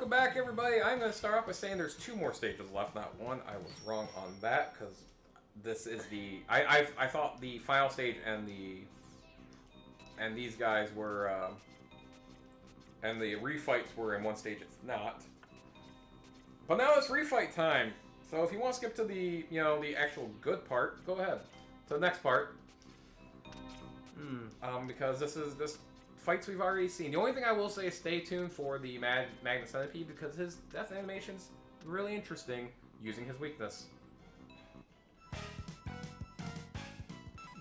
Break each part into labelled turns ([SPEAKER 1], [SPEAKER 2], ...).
[SPEAKER 1] Welcome back, everybody. I'm going to start off by saying there's 2 more stages left, not 1. I was wrong on that because this is the. I thought the final stage and these guys were and the refights were in 1 stage. It's not. But now it's refight time. So if you want to skip to the the actual good part, go ahead to the next part. Because this fights we've already seen. The only thing I will say is stay tuned for the Magna Centipede because his death animation's really interesting using his weakness.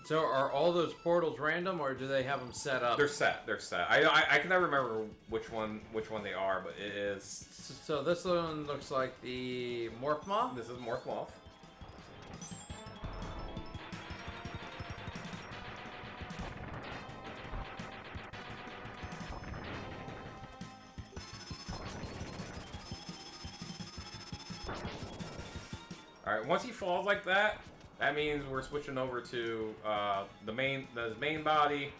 [SPEAKER 2] So are all those portals random, or do they have them set up?
[SPEAKER 1] They're set. They're set. I can never remember which one they are, but it is.
[SPEAKER 2] So this one looks like the Morph Moth?
[SPEAKER 1] This is Morph Moth. Alright, once he falls like that, that means we're switching over to his main body.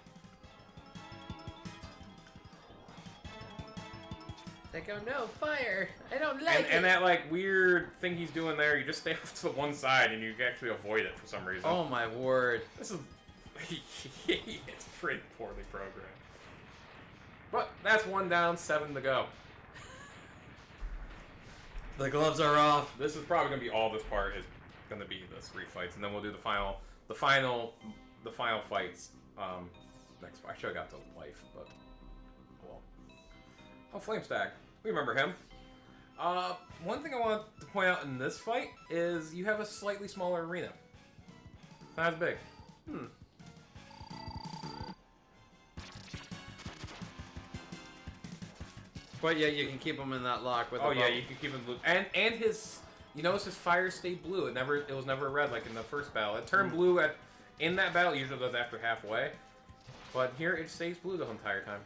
[SPEAKER 2] They go, no, fire! I don't like it!
[SPEAKER 1] And that like weird thing he's doing there, you just stay off to one side and you can actually avoid it for some reason.
[SPEAKER 2] Oh my word.
[SPEAKER 1] This is... it's pretty poorly programmed. But that's 1 down, 7 to go.
[SPEAKER 2] The gloves are off.
[SPEAKER 1] This is probably gonna be all this part is gonna be this refights, and then we'll do the final fights. Next, I should have got to life, but well. Oh, Flame Stag. We remember him. One thing I want to point out in this fight is you have a slightly smaller arena. Not as big.
[SPEAKER 2] But yeah, you can keep them in that lock with.
[SPEAKER 1] Oh yeah, you can keep him blue, and his. You notice his fire stayed blue. It was never red like in the first battle. It turned blue in that battle. It usually does after halfway, but here it stays blue the entire time.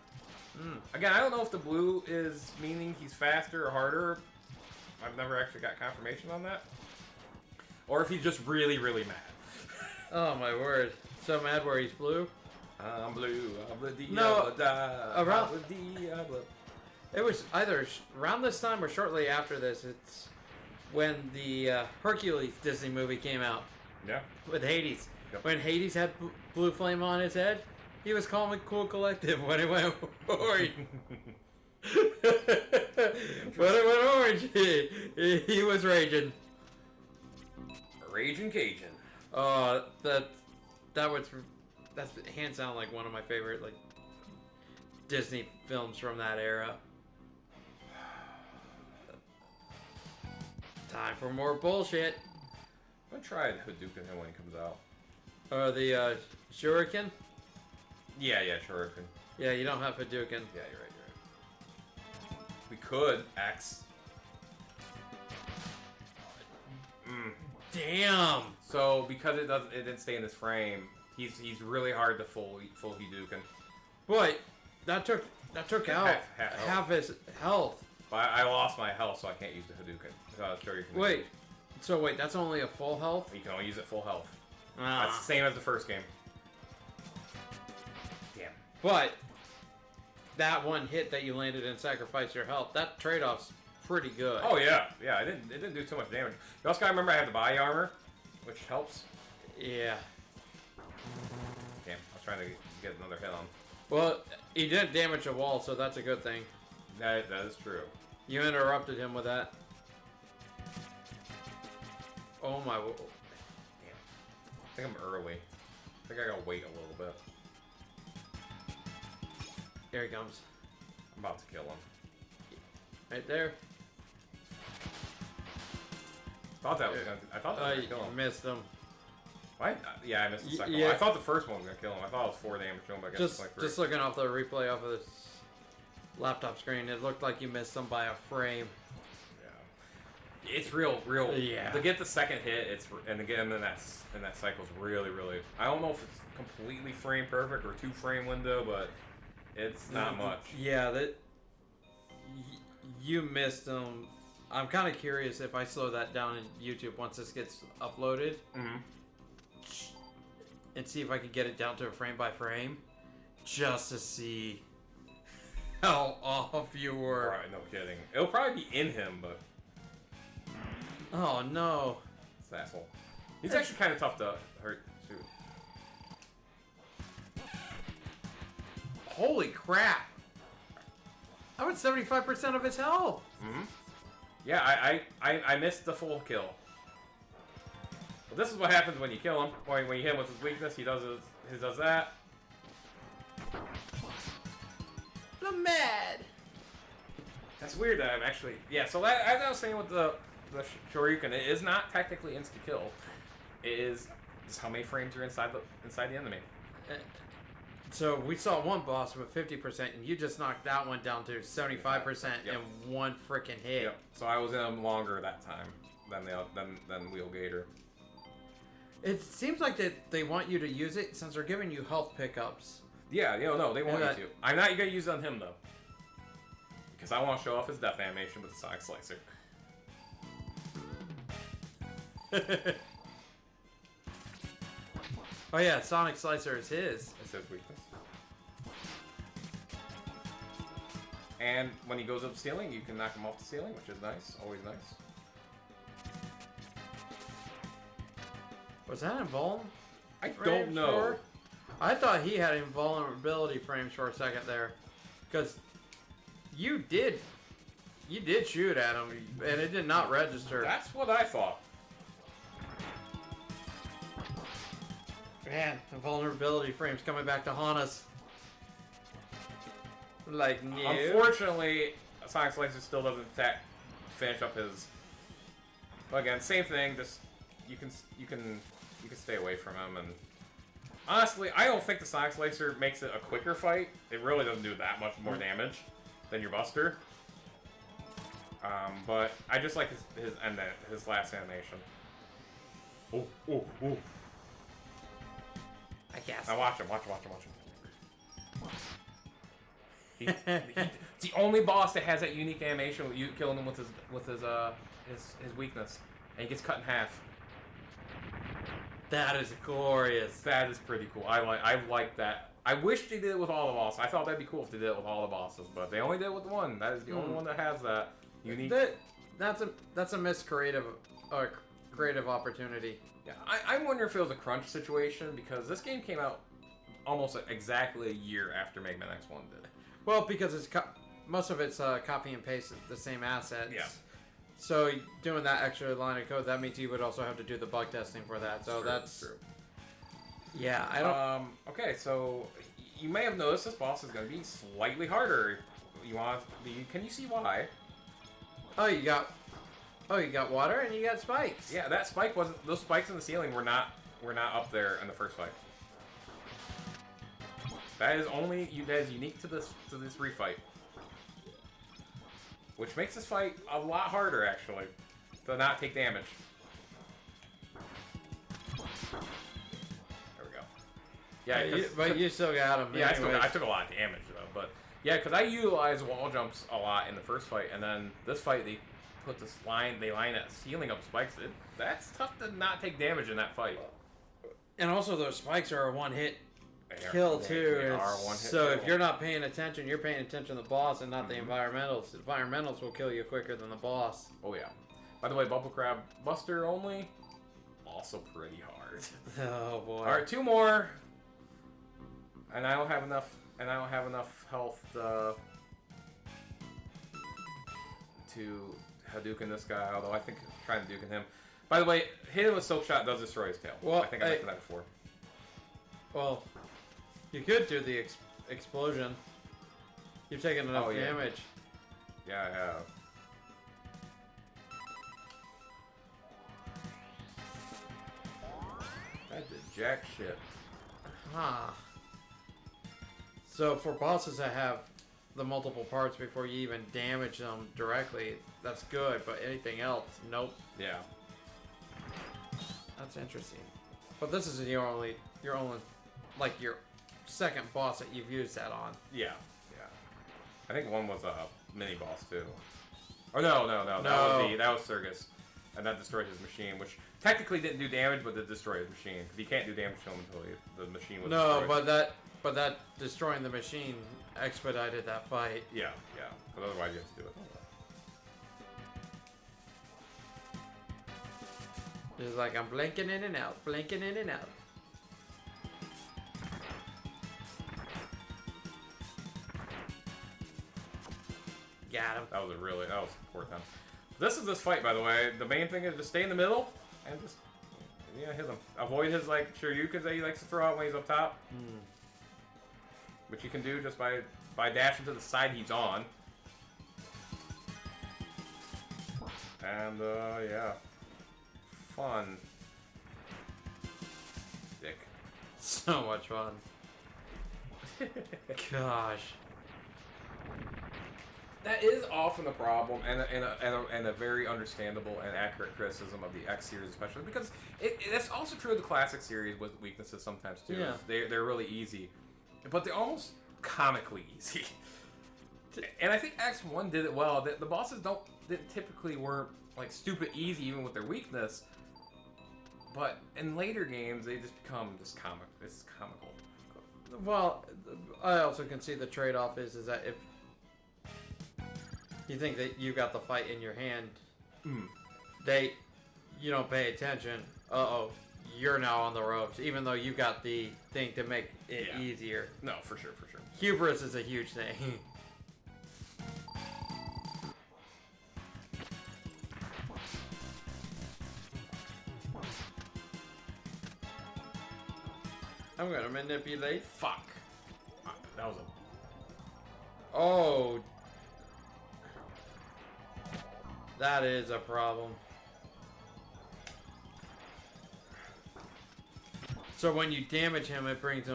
[SPEAKER 1] Again, I don't know if the blue is meaning he's faster or harder. I've never actually got confirmation on that, or if he's just really mad.
[SPEAKER 2] Oh my word! So mad where he's blue.
[SPEAKER 1] I'm blue.
[SPEAKER 2] No, around. It was either around this time or shortly after this. It's when the Hercules Disney movie came out.
[SPEAKER 1] Yeah.
[SPEAKER 2] With Hades.
[SPEAKER 1] Yep.
[SPEAKER 2] When Hades had blue flame on his head, he was calm and cool collective. When it went orange. When it went orange, he was raging.
[SPEAKER 1] Raging Cajun.
[SPEAKER 2] That's hands down like one of my favorite like Disney films from that era. Time for more bullshit.
[SPEAKER 1] I'm gonna try Hadouken him when he comes out.
[SPEAKER 2] The Shuriken?
[SPEAKER 1] Yeah, Shuriken.
[SPEAKER 2] Yeah, you don't have Hadouken.
[SPEAKER 1] Yeah, you're right. We could X.
[SPEAKER 2] Damn.
[SPEAKER 1] So because it didn't stay in this frame, he's really hard to full Hadouken.
[SPEAKER 2] Boy, that took out half his health.
[SPEAKER 1] But I lost my health, so I can't use the Hadouken.
[SPEAKER 2] Wait, that's only a full health?
[SPEAKER 1] You can only use it full health. That's the same as the first game. Damn.
[SPEAKER 2] But that one hit that you landed and sacrificed your health, that trade-off's pretty good.
[SPEAKER 1] Oh yeah. It didn't do too much damage. You also gotta remember I have the body armor, which helps.
[SPEAKER 2] Yeah.
[SPEAKER 1] Damn, I was trying to get another hit on.
[SPEAKER 2] Well, he didn't damage a wall, so that's a good thing.
[SPEAKER 1] That is true.
[SPEAKER 2] You interrupted him with that. Oh my...
[SPEAKER 1] Damn. I think I'm early. I think I gotta wait a little bit.
[SPEAKER 2] Here he comes.
[SPEAKER 1] I'm about to kill him.
[SPEAKER 2] Right there.
[SPEAKER 1] I thought that was gonna kill him.
[SPEAKER 2] You missed him.
[SPEAKER 1] What? Yeah, I missed the second
[SPEAKER 2] yeah.
[SPEAKER 1] one. I thought the first one was gonna kill him. I thought it was 4 damage to him, but I guess it's like 3.
[SPEAKER 2] Just looking off the replay off of this laptop screen, it looked like you missed him by a frame.
[SPEAKER 1] Yeah. It's real.
[SPEAKER 2] Yeah.
[SPEAKER 1] To get the second hit, and again in that cycle is really. I don't know if it's completely frame perfect or 2 frame window, but it's not much.
[SPEAKER 2] Yeah, you missed him. I'm kind of curious if I slow that down in YouTube once this gets uploaded. And see if I can get it down to a frame by frame. Just to see how off you were.
[SPEAKER 1] Right, no kidding. It'll probably be in him, but
[SPEAKER 2] Oh no.
[SPEAKER 1] it's an asshole. He's actually kind of tough to hurt. Shoot.
[SPEAKER 2] Holy crap! I'm at 75% of his health.
[SPEAKER 1] Mm-hmm. Yeah, I missed the full kill. But this is what happens when you kill him. When you hit him with his weakness, he does that.
[SPEAKER 2] I'm mad.
[SPEAKER 1] That's weird that I'm actually... Yeah, so that, as I was saying with the Shoryuken, it is not technically insta-kill. It is just how many frames are inside the enemy.
[SPEAKER 2] So we saw one boss with 50%, and you just knocked that one down to 75%
[SPEAKER 1] Yep.
[SPEAKER 2] in one freaking hit.
[SPEAKER 1] Yep. So I was in him longer that time than Wheel Gator.
[SPEAKER 2] It seems like they want you to use it since they're giving you health pickups.
[SPEAKER 1] Yeah, no, they want you to. I'm not going to use it on him, though. Because I want to show off his death animation with the Sonic Slicer.
[SPEAKER 2] Oh yeah, Sonic Slicer is his.
[SPEAKER 1] It's his weakness. And when he goes up the ceiling, you can knock him off the ceiling, which is nice. Always nice.
[SPEAKER 2] Was that invuln?
[SPEAKER 1] I don't know.
[SPEAKER 2] I thought he had invulnerability frames for a second there. Because you did shoot at him, and it did not register.
[SPEAKER 1] That's what I thought.
[SPEAKER 2] Man, the vulnerability frames coming back to haunt us. Like new.
[SPEAKER 1] Unfortunately, Sonic Slicer still doesn't finish up his. Well, again, same thing. Just you can stay away from him. And honestly, I don't think the Sonic Slicer makes it a quicker fight. It really doesn't do that much more damage than your Buster. But I just like his last animation. Oh.
[SPEAKER 2] I guess.
[SPEAKER 1] Now watch him. He's the only boss that has that unique animation with you killing him with his weakness, and he gets cut in half.
[SPEAKER 2] That is glorious.
[SPEAKER 1] That is pretty cool. I like that. I wish they did it with all the bosses. I thought that'd be cool if they did it with all the bosses, but they only did it with one. That is the only one that has that unique.
[SPEAKER 2] That's a missed creative opportunity.
[SPEAKER 1] Yeah, I wonder if it was a crunch situation because this game came out almost exactly a year after Mega Man X1 did.
[SPEAKER 2] Well, because it's most of it's copy and paste the same assets.
[SPEAKER 1] Yeah.
[SPEAKER 2] So doing that extra line of code, that means you would also have to do the bug testing for that. So that's
[SPEAKER 1] true.
[SPEAKER 2] Yeah, I don't.
[SPEAKER 1] Okay, so you may have noticed this boss is going to be slightly harder. Can you see why?
[SPEAKER 2] Oh, you got water and you got spikes.
[SPEAKER 1] Yeah, that spike wasn't. Those spikes in the ceiling were not up there in the first fight. That is unique to this refight, which makes this fight a lot harder actually to not take damage. There we go. Yeah,
[SPEAKER 2] but you still got him.
[SPEAKER 1] Yeah, I took a lot of damage though, but yeah, because I utilized wall jumps a lot in the first fight, and then this fight they put this line. They line that ceiling up spikes. That's tough to not take damage in that fight.
[SPEAKER 2] And also, those spikes are a one-hit kill too.
[SPEAKER 1] They are one-hit
[SPEAKER 2] so
[SPEAKER 1] kill.
[SPEAKER 2] if you're not paying attention, you're paying attention to the boss and not the environmentals. The environmentals will kill you quicker than the boss.
[SPEAKER 1] Oh yeah. By the way, Bubble Crab Buster only, also pretty hard.
[SPEAKER 2] Oh boy.
[SPEAKER 1] All right, two more, and I don't have enough. Health to Hadouken this guy. Although I think trying to Hadouken him. By the way, hitting with Silk Shot does destroy his tail.
[SPEAKER 2] Well,
[SPEAKER 1] I think I mentioned that before.
[SPEAKER 2] Well, you could do the explosion. You've taken enough damage.
[SPEAKER 1] Yeah, I have. That did jack shit.
[SPEAKER 2] Huh. So for bosses that have the multiple parts before you even damage them directly, that's good. But anything else, nope.
[SPEAKER 1] Yeah.
[SPEAKER 2] That's interesting. But this is your only, like your second boss that you've used that on.
[SPEAKER 1] Yeah. I think one was a mini boss too. Or no. That was Sergus, and that destroyed his machine, which technically didn't do damage, but did destroy his machine because he can't do damage to him until the machine was destroyed.
[SPEAKER 2] No, but that destroying the machine expedited that fight.
[SPEAKER 1] Yeah, yeah. But otherwise, you have to do it.
[SPEAKER 2] Just like I'm blinking in and out, blinking in and out. Got him.
[SPEAKER 1] That was poor time. This is this fight, by the way. The main thing is just stay in the middle and just hit him. Avoid his like Shoryukens that he likes to throw out when he's up top, which you can do just by dashing to the side he's on. And yeah, fun. Dick.
[SPEAKER 2] So much fun. Gosh.
[SPEAKER 1] That is often a problem, and a very understandable and accurate criticism of the X series, especially because that's also true of the classic series with weaknesses sometimes too.
[SPEAKER 2] Yeah.
[SPEAKER 1] They're really easy, but they're almost comically easy. And I think X1 did it well. The bosses typically weren't like stupid easy even with their weakness, but in later games they just become just comic. It's comical.
[SPEAKER 2] Well, I also can see the trade-off is that if you think that you got the fight in your hand, you don't pay attention. You're now on the ropes, even though you got the thing to make it easier.
[SPEAKER 1] No, for sure.
[SPEAKER 2] Hubris is a huge thing. I'm gonna manipulate.
[SPEAKER 1] Fuck. That was a...
[SPEAKER 2] Oh. That is a problem. So when you damage him, it brings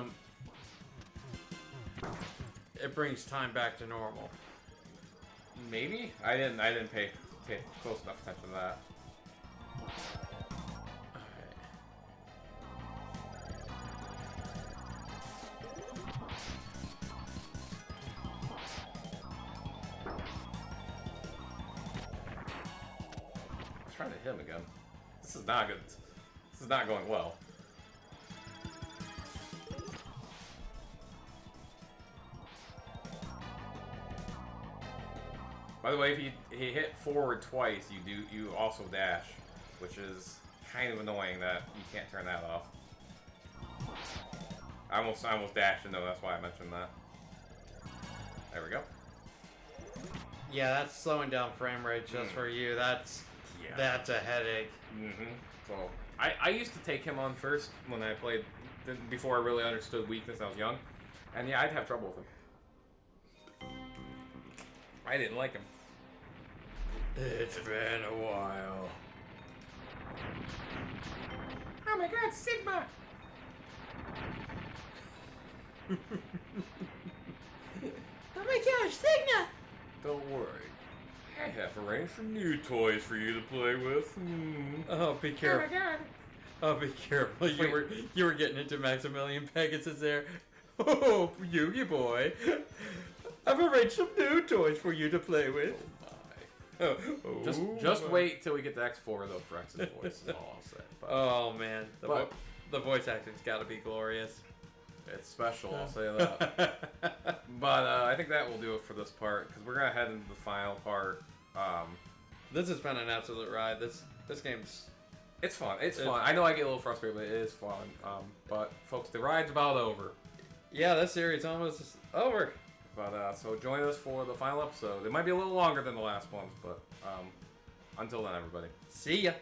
[SPEAKER 2] time back to normal.
[SPEAKER 1] Maybe? I didn't pay close enough attention to that. Trying to hit him again. This is not good. This is not going well. By the way, if he hit forward twice, you also dash, which is kind of annoying that you can't turn that off. I almost dashed into, that's why I mentioned that. There we go.
[SPEAKER 2] Yeah, that's slowing down frame rate just for you. That's a headache.
[SPEAKER 1] So I used to take him on first when I played, before I really understood weakness. I was young, and yeah, I'd have trouble with him. I didn't like him.
[SPEAKER 2] It's been a while.
[SPEAKER 1] Oh my God, Sigma!
[SPEAKER 2] Oh my gosh, Sigma!
[SPEAKER 1] Don't worry. I have arranged some new toys for you to play with.
[SPEAKER 2] Oh, be careful.
[SPEAKER 1] Oh my God.
[SPEAKER 2] Oh, be careful. You were getting into Maximilian Pegasus there. Oh, Yugi boy. I've arranged some new toys for you to play with.
[SPEAKER 1] Oh, just wait till we get to X4 though for X's voice is all I'll say. But,
[SPEAKER 2] oh man, the voice acting's got to be glorious.
[SPEAKER 1] It's special, I'll say that. But I think that will do it for this part because we're gonna head into the final part.
[SPEAKER 2] This has been an absolute ride. This game's
[SPEAKER 1] it's fun. It's fun. I know I get a little frustrated, but it is fun. But folks, the ride's about over.
[SPEAKER 2] Yeah, this series almost over.
[SPEAKER 1] But so join us for the final episode. It might be a little longer than the last ones, but until then, everybody.
[SPEAKER 2] See ya.